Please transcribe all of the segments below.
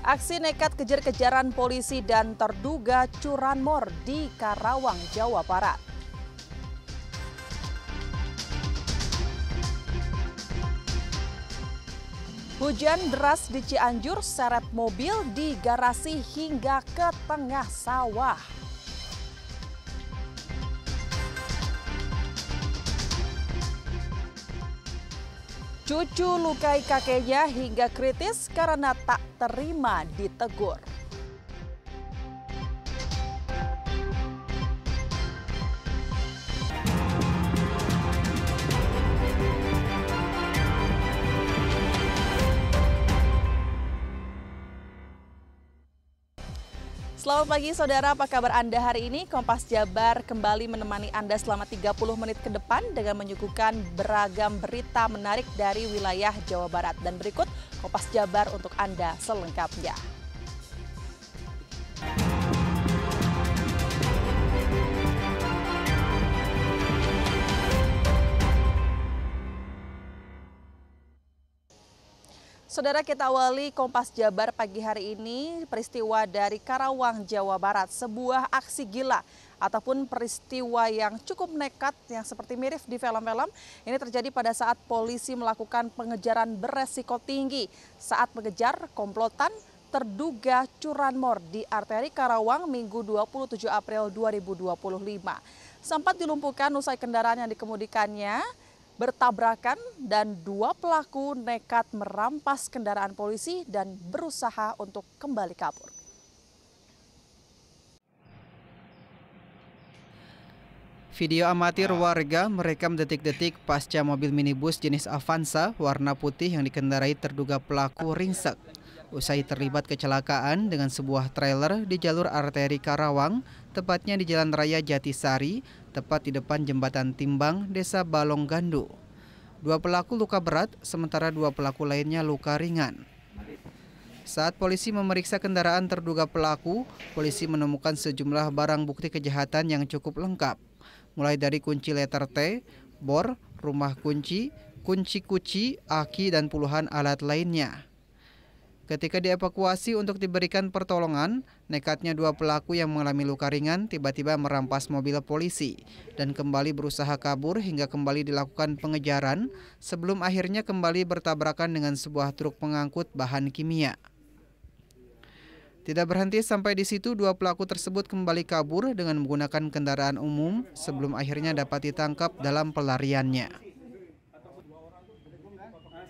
Aksi nekat kejar-kejaran polisi dan terduga curanmor di Karawang, Jawa Barat. Hujan deras di Cianjur seret mobil di garasi hingga ke tengah sawah. Cucu lukai kakeknya hingga kritis karena tak terima ditegur. Selamat pagi saudara, apa kabar Anda hari ini? Kompas Jabar kembali menemani Anda selama 30 menit ke depan dengan menyuguhkan beragam berita menarik dari wilayah Jawa Barat. Dan berikut Kompas Jabar untuk Anda selengkapnya. Saudara, kita awali Kompas Jabar pagi hari ini peristiwa dari Karawang, Jawa Barat. Sebuah aksi gila ataupun peristiwa yang cukup nekat yang seperti mirip di film-film. Ini terjadi pada saat polisi melakukan pengejaran beresiko tinggi saat mengejar komplotan terduga curanmor di arteri Karawang Minggu 27 April 2025. Sempat dilumpuhkan usai kendaraan yang dikemudikannya bertabrakan dan dua pelaku nekat merampas kendaraan polisi dan berusaha untuk kembali kabur. Video amatir warga merekam detik-detik pasca mobil minibus jenis Avanza warna putih yang dikendarai terduga pelaku ringsek. Usai terlibat kecelakaan dengan sebuah trailer di jalur arteri Karawang, tepatnya di Jalan Raya Jatisari, tepat di depan Jembatan Timbang, Desa Balonggandu. Dua pelaku luka berat, sementara dua pelaku lainnya luka ringan. Saat polisi memeriksa kendaraan terduga pelaku, polisi menemukan sejumlah barang bukti kejahatan yang cukup lengkap, mulai dari kunci letter T, bor, rumah kunci, kunci, aki, dan puluhan alat lainnya. Ketika dievakuasi untuk diberikan pertolongan, nekatnya dua pelaku yang mengalami luka ringan tiba-tiba merampas mobil polisi dan kembali berusaha kabur hingga kembali dilakukan pengejaran sebelum akhirnya kembali bertabrakan dengan sebuah truk pengangkut bahan kimia. Tidak berhenti sampai di situ, dua pelaku tersebut kembali kabur dengan menggunakan kendaraan umum sebelum akhirnya dapat ditangkap dalam pelariannya.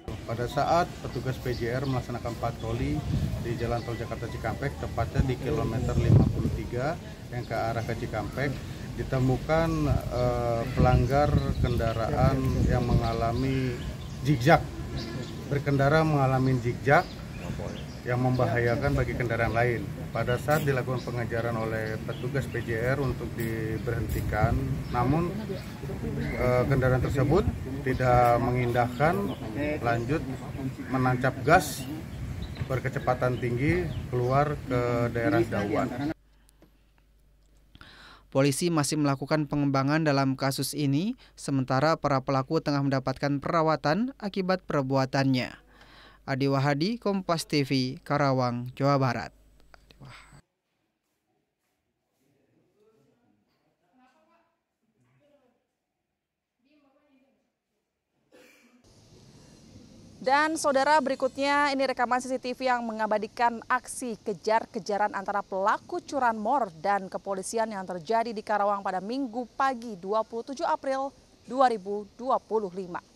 Pada saat petugas PJR melaksanakan patroli di Jalan Tol Jakarta Cikampek, tepatnya di kilometer 53 yang ke arah ke Cikampek, ditemukan pelanggar kendaraan yang mengalami zigzag, berkendara mengalami zigzag yang membahayakan bagi kendaraan lain. Pada saat dilakukan pengejaran oleh petugas PJR untuk diberhentikan, namun kendaraan tersebut tidak mengindahkan, lanjut menancap gas berkecepatan tinggi keluar ke daerah Dawan. Polisi masih melakukan pengembangan dalam kasus ini, sementara para pelaku tengah mendapatkan perawatan akibat perbuatannya. Adi Wahadi, Kompas TV, Karawang, Jawa Barat. Dan saudara, berikutnya ini rekaman CCTV yang mengabadikan aksi kejar-kejaran antara pelaku curanmor dan kepolisian yang terjadi di Karawang pada Minggu pagi 27 April 2025.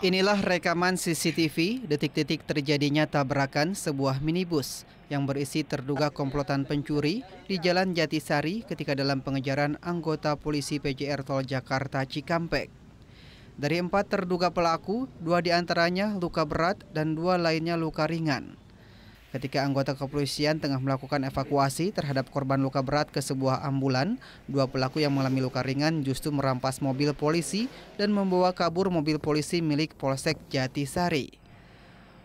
Inilah rekaman CCTV detik-detik terjadinya tabrakan sebuah minibus yang berisi terduga komplotan pencuri di Jalan Jatisari ketika dalam pengejaran anggota polisi PJR Tol Jakarta Cikampek. Dari 4 terduga pelaku, 2 diantaranya luka berat dan 2 lainnya luka ringan. Ketika anggota kepolisian tengah melakukan evakuasi terhadap korban luka berat ke sebuah ambulan, 2 pelaku yang mengalami luka ringan justru merampas mobil polisi dan membawa kabur mobil polisi milik Polsek Jatisari.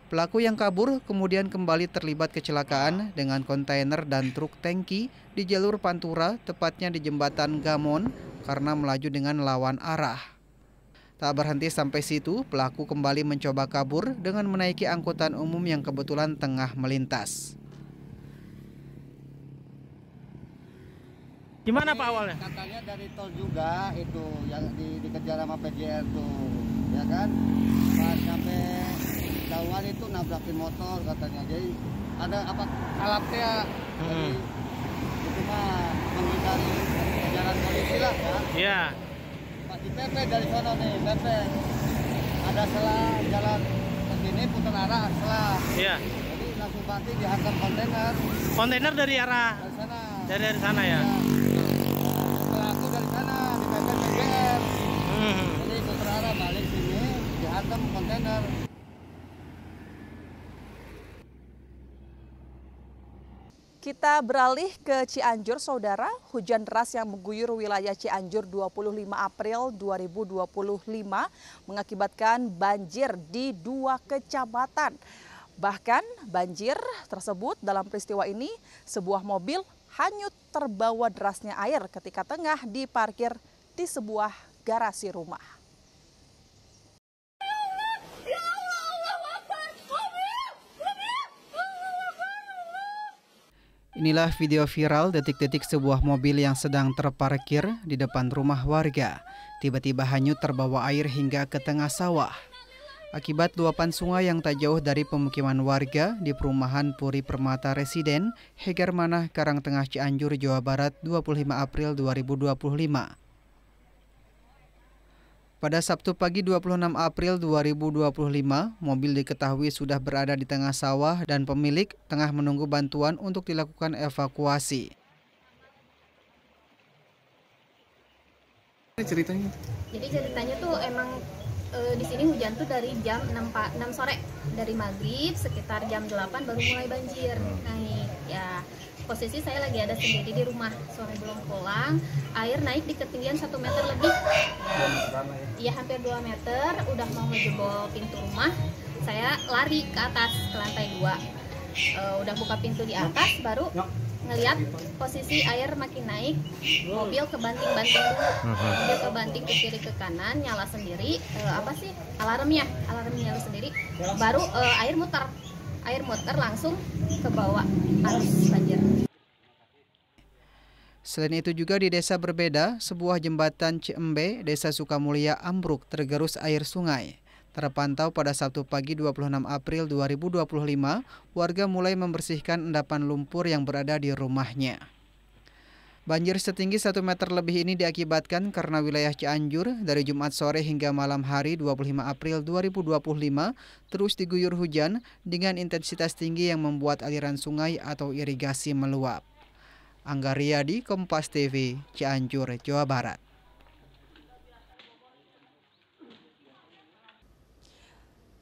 Pelaku yang kabur kemudian kembali terlibat kecelakaan dengan kontainer dan truk tangki di jalur Pantura, tepatnya di Jembatan Gamon, karena melaju dengan lawan arah. Tak berhenti sampai situ, pelaku kembali mencoba kabur dengan menaiki angkutan umum yang kebetulan tengah melintas. Gimana Pak awalnya? Katanya dari tol juga itu yang dikejar sama PJR tuh, ya kan? Pas sampai jauhan itu nabrakin motor katanya. Jadi ada apa alatnya? Jadi itu mah menghindari jalan polisi lah ya. Iya. Pas di PP dari sana nih, PP ada selah jalan ke sini putar arah selah. Iya. Jadi langsung mati dihantam kontainer. Kontainer dari arah Dari sana. dari sana ya. Pelaku dari sana di PP PJR. Jadi putar arah balik sini dihantam kontainer. Kita beralih ke Cianjur, Saudara. Hujan deras yang mengguyur wilayah Cianjur 25 April 2025 mengakibatkan banjir di 2 kecamatan. Bahkan banjir tersebut dalam peristiwa ini sebuah mobil hanyut terbawa derasnya air ketika tengah diparkir di sebuah garasi rumah. Inilah video viral detik-detik sebuah mobil yang sedang terparkir di depan rumah warga. Tiba-tiba hanyut terbawa air hingga ke tengah sawah. Akibat luapan sungai yang tak jauh dari pemukiman warga di perumahan Puri Permata Residen, Hegar Manah, Karangtengah, Cianjur, Jawa Barat, 25 April 2025. Pada Sabtu pagi 26 April 2025, mobil diketahui sudah berada di tengah sawah dan pemilik tengah menunggu bantuan untuk dilakukan evakuasi. Jadi ceritanya tuh emang di sini hujan tuh dari jam 6 sore, dari maghrib sekitar jam 8 baru mulai banjir naik. Ya posisi saya lagi ada sendiri di rumah, sore belum pulang, air naik di ketinggian 1 meter lebih. Ya hampir 2 meter, udah mau ngejebol pintu rumah, saya lari ke atas ke lantai 2. Udah buka pintu di atas, baru ngelihat posisi air makin naik, mobil kebanting-banting dulu, mobil kebanting ke kiri ke kanan, nyala sendiri, alarmnya nyala sendiri, baru air muter langsung ke bawah arus banjir. Selain itu juga di desa berbeda, sebuah jembatan Ciembe, Desa Sukamulya ambruk tergerus air sungai. Terpantau pada Sabtu pagi 26 April 2025, warga mulai membersihkan endapan lumpur yang berada di rumahnya. Banjir setinggi 1 meter lebih ini diakibatkan karena wilayah Cianjur dari Jumat sore hingga malam hari 25 April 2025 terus diguyur hujan dengan intensitas tinggi yang membuat aliran sungai atau irigasi meluap. Angga Riyadi, Kompas TV, Cianjur, Jawa Barat.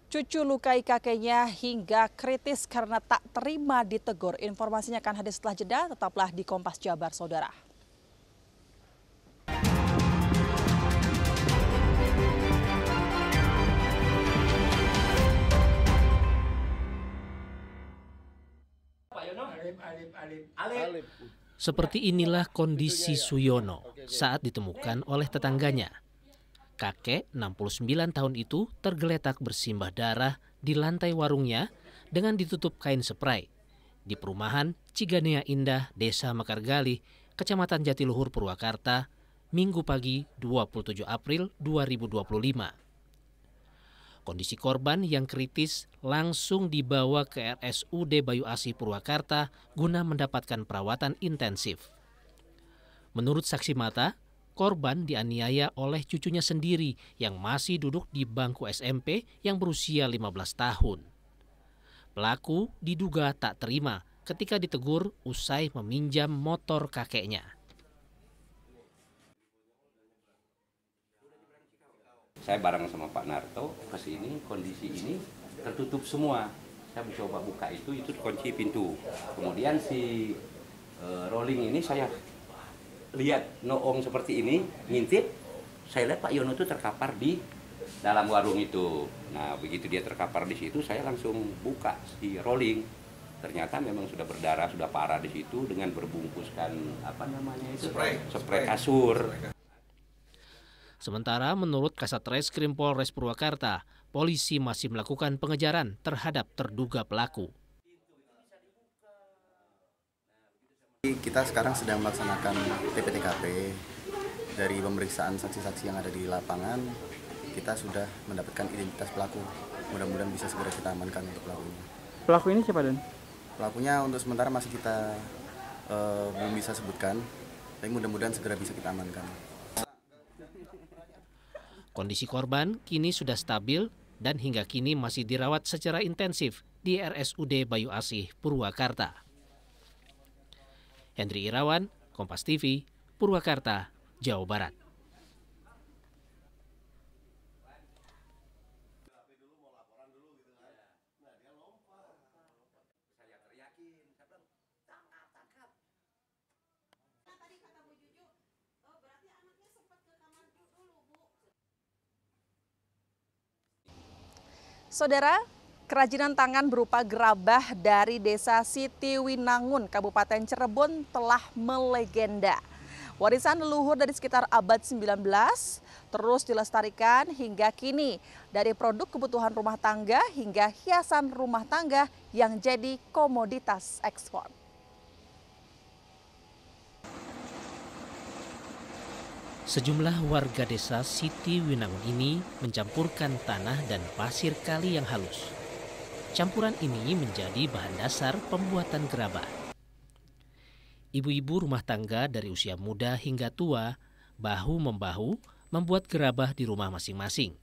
Cucu lukai kakeknya hingga kritis karena tak terima ditegur. Informasinya akan hadir setelah jeda, tetaplah di Kompas Jabar, Saudara. Seperti inilah kondisi Suyono saat ditemukan oleh tetangganya. Kakek 69 tahun itu tergeletak bersimbah darah di lantai warungnya dengan ditutup kain spray di perumahan Ciganea Indah, Desa Mekargali, Kecamatan Jatiluhur, Purwakarta, Minggu pagi 27 April 2025. Kondisi korban yang kritis langsung dibawa ke RSUD Bayu Asih Purwakarta guna mendapatkan perawatan intensif. Menurut saksi mata, korban dianiaya oleh cucunya sendiri yang masih duduk di bangku SMP yang berusia 15 tahun. Pelaku diduga tak terima ketika ditegur usai meminjam motor kakeknya. Saya bareng sama Pak Narto ke sini, kondisi ini tertutup semua. Saya mencoba buka itu kunci pintu. Kemudian si rolling ini saya lihat noong seperti ini, ngintip, saya lihat Pak Yono itu terkapar di dalam warung itu. Nah, begitu dia terkapar di situ, saya langsung buka si rolling. Ternyata memang sudah berdarah, sudah parah di situ dengan berbungkuskan spray kasur. Sementara menurut Kasat Reskrim Polres Purwakarta, polisi masih melakukan pengejaran terhadap terduga pelaku. Kita sekarang sedang melaksanakan TP-TKP. Dari pemeriksaan saksi-saksi yang ada di lapangan, kita sudah mendapatkan identitas pelaku. Mudah-mudahan bisa segera kita amankan untuk pelakunya. Pelaku ini siapa, Dan? Pelakunya untuk sementara masih kita belum bisa sebutkan, tapi mudah-mudahan segera bisa kita amankan. Kondisi korban kini sudah stabil dan hingga kini masih dirawat secara intensif di RSUD Bayu Asih, Purwakarta. Hendri Irawan, Kompas TV, Purwakarta, Jawa Barat. Saudara, kerajinan tangan berupa gerabah dari Desa Sitiwinangun, Kabupaten Cirebon telah melegenda. Warisan leluhur dari sekitar abad 19 terus dilestarikan hingga kini, dari produk kebutuhan rumah tangga hingga hiasan rumah tangga yang jadi komoditas ekspor. Sejumlah warga desa Sitiwinangun ini mencampurkan tanah dan pasir kali yang halus. Campuran ini menjadi bahan dasar pembuatan gerabah. Ibu-ibu rumah tangga dari usia muda hingga tua bahu-membahu membuat gerabah di rumah masing-masing.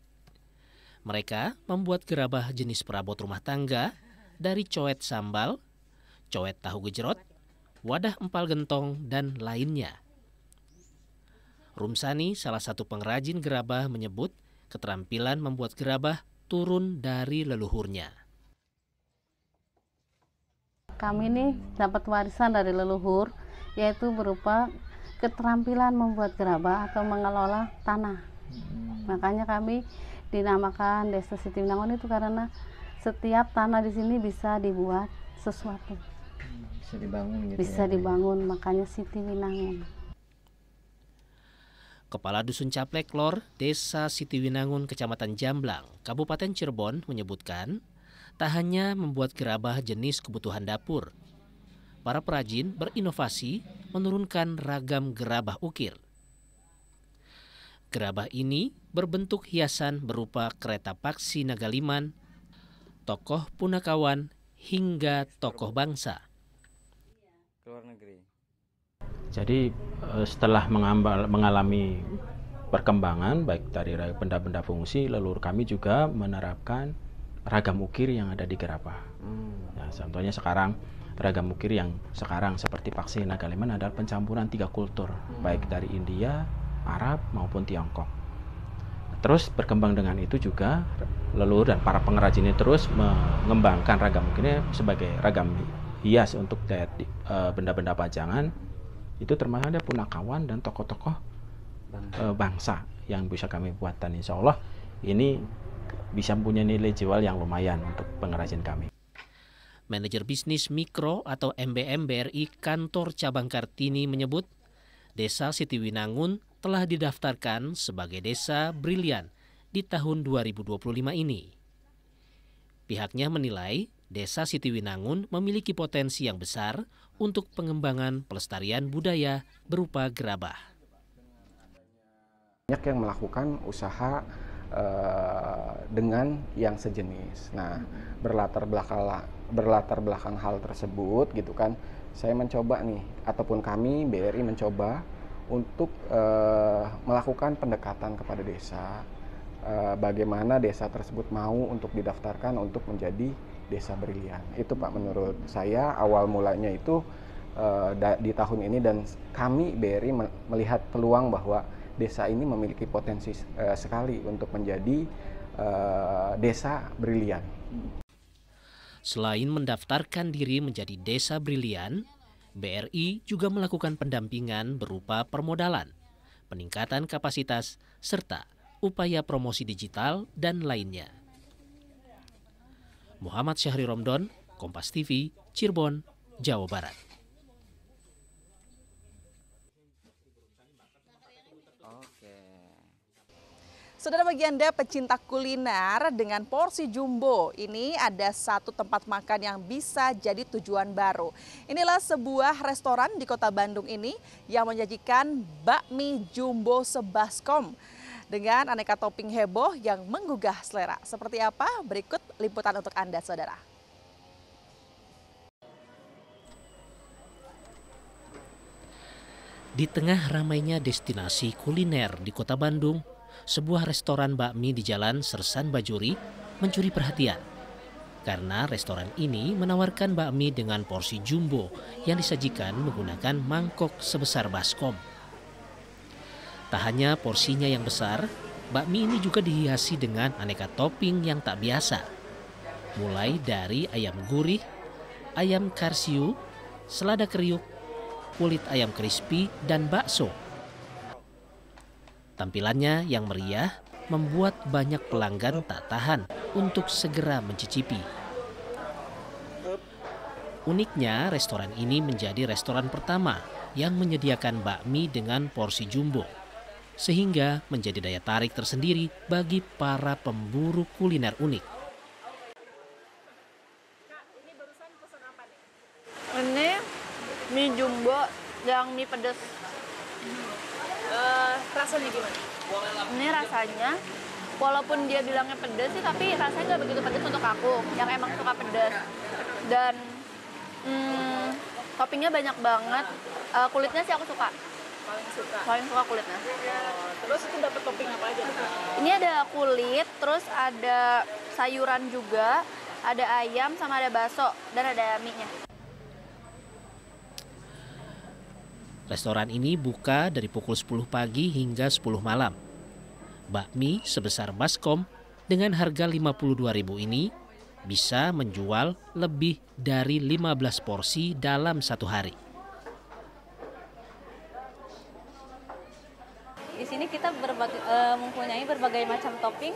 Mereka membuat gerabah jenis perabot rumah tangga dari coet sambal, coet tahu gejrot, wadah empal gentong, dan lainnya. Rumsani, salah satu pengrajin gerabah, menyebut keterampilan membuat gerabah turun dari leluhurnya. Kami ini dapat warisan dari leluhur, yaitu berupa keterampilan membuat gerabah atau mengelola tanah. Makanya kami dinamakan Desa Sitiwinangun itu karena setiap tanah di sini bisa dibuat sesuatu. Bisa dibangun gitu. Bisa dibangun, makanya Sitiwinangun. Kepala Dusun Caplek Lor, Desa Sitiwinangun, Kecamatan Jamblang, Kabupaten Cirebon menyebutkan, tak hanya membuat gerabah jenis kebutuhan dapur, para perajin berinovasi menurunkan ragam gerabah ukir. Gerabah ini berbentuk hiasan berupa kereta paksi Nagaliman, tokoh Punakawan, hingga tokoh bangsa. Keluar negeri. Jadi setelah mengalami perkembangan baik dari benda-benda fungsi, leluhur kami juga menerapkan ragam ukir yang ada di gerabah. Nah, contohnya sekarang ragam ukir yang sekarang seperti paksi Nagaliman adalah pencampuran 3 kultur, baik dari India, Arab maupun Tiongkok. Terus berkembang dengan itu juga leluhur dan para pengrajin ini terus mengembangkan ragam ukirnya sebagai ragam hias untuk benda-benda pajangan. Itu termasuk ada Punakawan dan tokoh-tokoh bangsa yang bisa kami buat, dan insya Allah ini bisa punya nilai jual yang lumayan untuk pengrajin kami. Manajer Bisnis Mikro atau MBM BRI Kantor Cabang Kartini menyebut, Desa Sitiwinangun telah didaftarkan sebagai Desa Brilian di tahun 2025 ini. Pihaknya menilai Desa Sitiwinangun memiliki potensi yang besar untuk pengembangan pelestarian budaya berupa gerabah. Banyak yang melakukan usaha dengan yang sejenis. Nah, berlatar belakang hal tersebut gitu kan, saya mencoba nih, ataupun kami BRI mencoba untuk melakukan pendekatan kepada desa, bagaimana desa tersebut mau untuk didaftarkan untuk menjadi desa brilian. Itu Pak, menurut saya awal mulanya itu di tahun ini, dan kami BRI melihat peluang bahwa desa ini memiliki potensi sekali untuk menjadi desa brilian. Selain mendaftarkan diri menjadi desa brilian, BRI juga melakukan pendampingan berupa permodalan, peningkatan kapasitas, serta upaya promosi digital dan lainnya. Muhammad Syahri Romdon, Kompas TV, Cirebon, Jawa Barat. Saudara, bagi Anda pecinta kuliner dengan porsi jumbo, ini ada satu tempat makan yang bisa jadi tujuan baru. Inilah sebuah restoran di Kota Bandung ini yang menyajikan bakmi jumbo sebaskom dengan aneka topping heboh yang menggugah selera. Seperti apa? Berikut liputan untuk Anda, saudara. Di tengah ramainya destinasi kuliner di Kota Bandung, sebuah restoran bakmi di Jalan Sersan Bajuri mencuri perhatian. Karena restoran ini menawarkan bakmi dengan porsi jumbo yang disajikan menggunakan mangkok sebesar baskom. Tak hanya porsinya yang besar, bakmi ini juga dihiasi dengan aneka topping yang tak biasa. Mulai dari ayam gurih, ayam karsiu, selada kriuk, kulit ayam crispy, dan bakso. Tampilannya yang meriah membuat banyak pelanggan tak tahan untuk segera mencicipi. Uniknya, restoran ini menjadi restoran pertama yang menyediakan bakmi dengan porsi jumbo, sehingga menjadi daya tarik tersendiri bagi para pemburu kuliner unik. Ini mie jumbo yang mie pedas. Rasanya gimana? Ini rasanya, walaupun dia bilangnya pedas sih, tapi rasanya nggak begitu pedas untuk aku yang emang suka pedas. Dan toppingnya banyak banget. Kulitnya sih aku suka. Paling suka kulitnya. Terus itu dapat topping apa aja? Ini ada kulit, terus ada sayuran juga, ada ayam sama ada bakso dan ada mie-nya. Restoran ini buka dari pukul 10 pagi hingga 10 malam. Bakmi sebesar baskom dengan harga Rp52.000 ini bisa menjual lebih dari 15 porsi dalam satu hari. Di sini kita mempunyai berbagai macam topping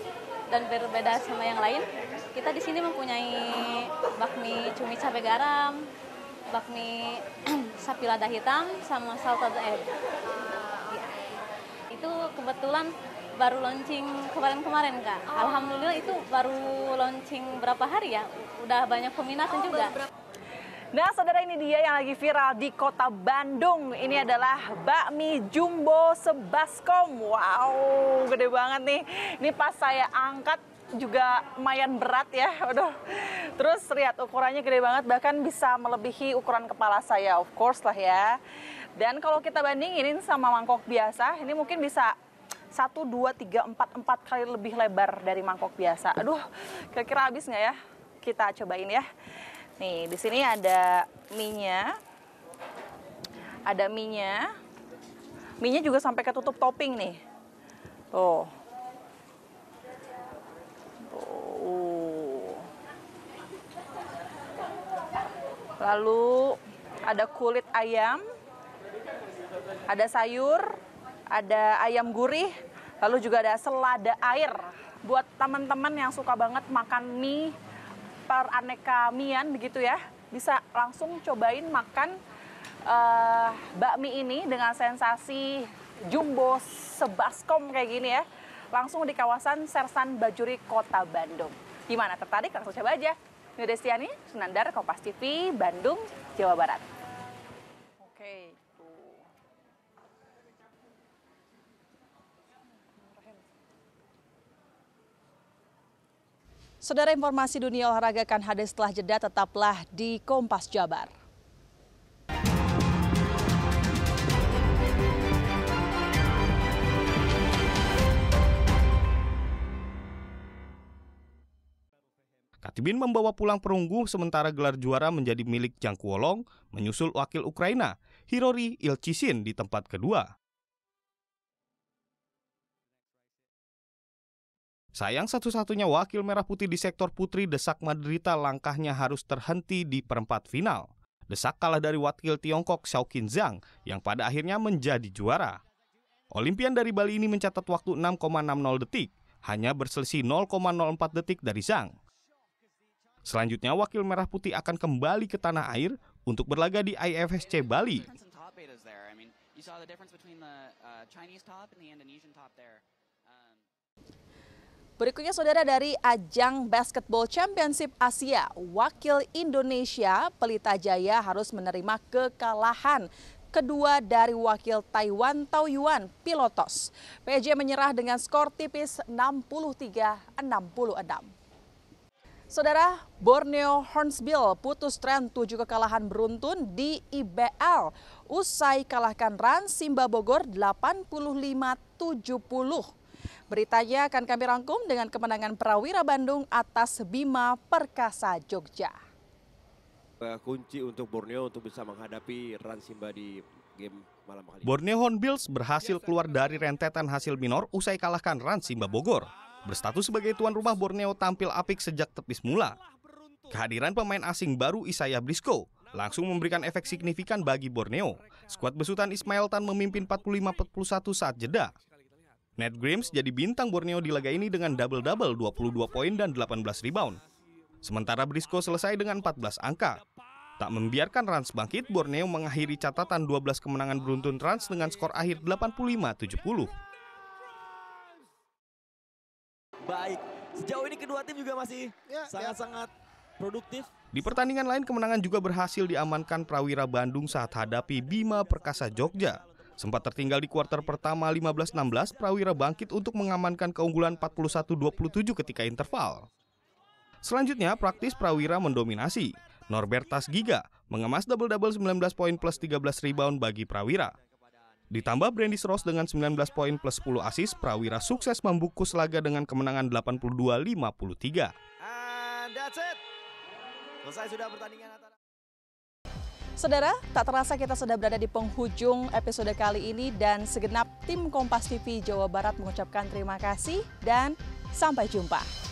dan berbeda sama yang lain. Kita di sini mempunyai bakmi cumi cabai garam, bakmi sapi lada hitam, sama salted egg. Ya. Itu kebetulan baru launching kemarin-kemarin, Kak. Alhamdulillah itu baru launching berapa hari ya? Udah banyak peminatnya juga. Nah, saudara, ini dia yang lagi viral di Kota Bandung. Ini adalah bakmi jumbo sebaskom. Wow, gede banget nih. Ini pas saya angkat juga lumayan berat ya. Aduh. Terus lihat ukurannya gede banget, bahkan bisa melebihi ukuran kepala saya, of course lah ya. Dan kalau kita bandingin sama mangkok biasa, ini mungkin bisa 1, 2, 3, 4 kali lebih lebar dari mangkok biasa. Aduh, kira-kira habis nggak ya? Kita cobain ya. Nih, di sini ada mie-nya. Ada mie-nya. Mie-nya juga sampai ketutup topping nih. Tuh. Lalu ada kulit ayam, ada sayur, ada ayam gurih, lalu juga ada selada air. Buat teman-teman yang suka banget makan mie peraneka mian begitu ya, bisa langsung cobain makan bakmi ini dengan sensasi jumbo sebaskom kayak gini ya. Langsung di kawasan Sersan Bajuri, Kota Bandung. Gimana, tertarik? Langsung coba aja. Ini Destiani, Sunandar, Kompas TV, Bandung, Jawa Barat. Oke. Saudara, informasi dunia olahraga akan hadir setelah jeda, tetaplah di Kompas Jabar. Katibin membawa pulang perunggu sementara gelar juara menjadi milik Jang Kuolong, menyusul wakil Ukraina, Hirori Ilchisin di tempat kedua. Sayang satu-satunya wakil merah putih di sektor putri Desak Madrita langkahnya harus terhenti di perempat final. Desak kalah dari wakil Tiongkok Xiaoqin Zhang yang pada akhirnya menjadi juara. Olimpian dari Bali ini mencatat waktu 6,60 detik, hanya berselisih 0,04 detik dari Zhang. Selanjutnya, wakil merah putih akan kembali ke tanah air untuk berlaga di IFSC Bali. Berikutnya saudara, dari ajang Basketball Championship Asia, wakil Indonesia Pelita Jaya harus menerima kekalahan kedua dari wakil Taiwan Taoyuan Pilotos. PJ menyerah dengan skor tipis 63-66. Saudara, Borneo Hornsbill putus tren 7 kekalahan beruntun di IBL usai kalahkan Rans Simba Bogor 85-70. Beritanya akan kami rangkum dengan kemenangan Prawira Bandung atas Bima Perkasa Jogja. Kunci untuk Borneo untuk bisa menghadapi Rans Simba di game malam kali. Borneo Hornbills berhasil keluar dari rentetan hasil minor usai kalahkan Rans Simba Bogor. Berstatus sebagai tuan rumah, Borneo tampil apik sejak tepis mula. Kehadiran pemain asing baru Isaiah Briscoe langsung memberikan efek signifikan bagi Borneo. Skuad besutan Ismail Tan memimpin 45-41 saat jeda. Ned Grimes jadi bintang Borneo di laga ini dengan double-double 22 poin dan 18 rebound. Sementara Briscoe selesai dengan 14 angka. Tak membiarkan Rans bangkit, Borneo mengakhiri catatan 12 kemenangan beruntun Rans dengan skor akhir 85-70. Baik, sejauh ini kedua tim juga masih sangat-sangat produktif. Di pertandingan lain, kemenangan juga berhasil diamankan Prawira Bandung saat hadapi Bima Perkasa Jogja. Sempat tertinggal di kuarter pertama 15-16, Prawira bangkit untuk mengamankan keunggulan 41-27 ketika interval. Selanjutnya, praktis Prawira mendominasi. Norbertas Giga mengemas double-double 19 poin plus 13 rebound bagi Prawira. Ditambah Brandis Ross dengan 19 poin plus 10 assist, Prawira sukses membungkus laga dengan kemenangan 82-53. And that's it. Selesai sudah pertandingan antara... Saudara, tak terasa kita sudah berada di penghujung episode kali ini dan segenap tim Kompas TV Jawa Barat mengucapkan terima kasih dan sampai jumpa.